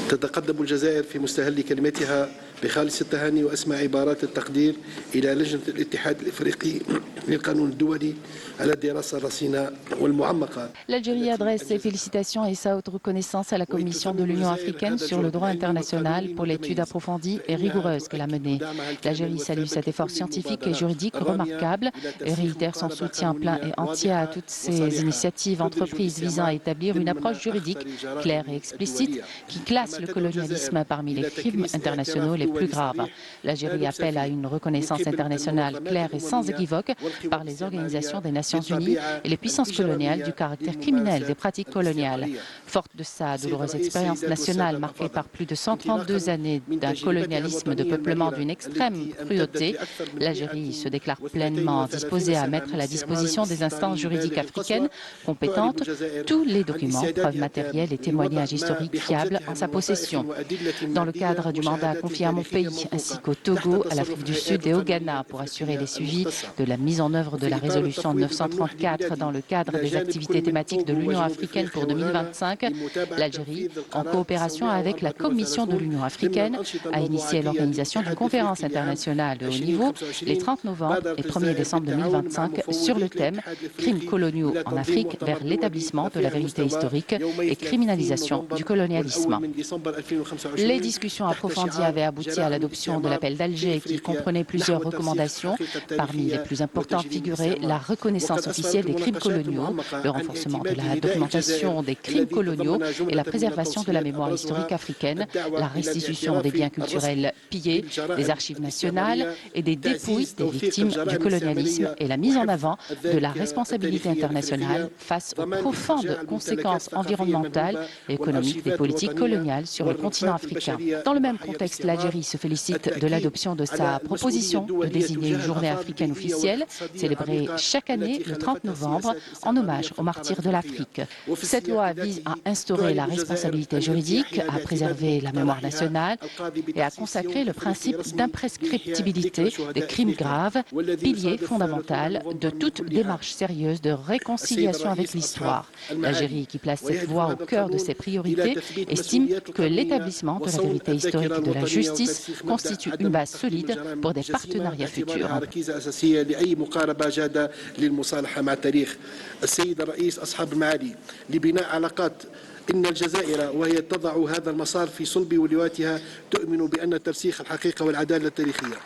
تتقدم الجزائر في مستهل كلمتها بخالص التهاني وأسمى عبارات التقدير إلى لجنة الاتحاد الإفريقي للقانون الدولي على الدراسة الرصينة والمعمقة. L'Algérie adresse ses félicitations et sa haute reconnaissance à la Commission de l'Union africaine sur le droit international pour l'étude approfondie et rigoureuse qu'elle a menée. L'Algérie salue cet effort scientifique et juridique remarquable et réitère son soutien plein et entier à toutes ces initiatives entreprises visant à établir une approche juridique claire et explicite qui classe le colonialisme parmi les crimes internationaux les plus graves. L'Algérie appelle à une reconnaissance internationale claire et sans équivoque par les organisations des Nations Unies et les puissances coloniales du caractère criminel des pratiques coloniales. Forte de sa douloureuse expérience nationale marquée par plus de 132 années d'un colonialisme de peuplement d'une extrême cruauté, l'Algérie se déclare pleinement disposée à mettre à la disposition des instances juridiques africaines compétentes tous les documents, preuves matérielles et témoignages historiques fiables en sa possession. Dans le cadre du mandat confié à mon pays, ainsi qu'au Togo, à l'Afrique du Sud et au Ghana pour assurer les suivis de la mise en œuvre de la résolution 934 dans le cadre des activités thématiques de l'Union africaine pour 2025, l'Algérie, en coopération avec la Commission de l'Union africaine, a initié l'organisation d'une conférence internationale de haut niveau les 30 novembre et 1er décembre 2025 sur le thème « Crimes coloniaux en Afrique vers l'établissement de la vérité historique et criminalisation du colonialisme ». Les discussions approfondies avaient abouti à l'adoption de l'appel d'Alger qui comprenait plusieurs recommandations. Parmi les plus importantes figuraient la reconnaissance officielle des crimes coloniaux, le renforcement de la documentation des crimes coloniaux et la préservation de la mémoire historique africaine, la restitution des biens culturels pillés, des archives nationales et des dépouilles des victimes du colonialisme et la mise en avant de la responsabilité internationale face aux profondes conséquences environnementales et économiques des politiques coloniales sur le continent africain. Dans le même contexte, l'Algérie se félicite de l'adoption de sa proposition de désigner une journée africaine officielle, célébrée chaque année le 30 novembre, en hommage aux martyrs de l'Afrique. Cette loi vise à instaurer la responsabilité juridique, à préserver la mémoire nationale et à consacrer le principe d'imprescriptibilité des crimes graves, pilier fondamental de toute démarche sérieuse de réconciliation avec l'histoire. L'Algérie, qui place cette voie au cœur de ses priorités, estime que l'établissement de la vérité historique et de la justice constitue une base solide pour des partenariats futurs. إن الجزائر وهي تضع هذا المسار في صلب ولواتها تؤمن بأن ترسيخ الحقيقة والعدالة التاريخية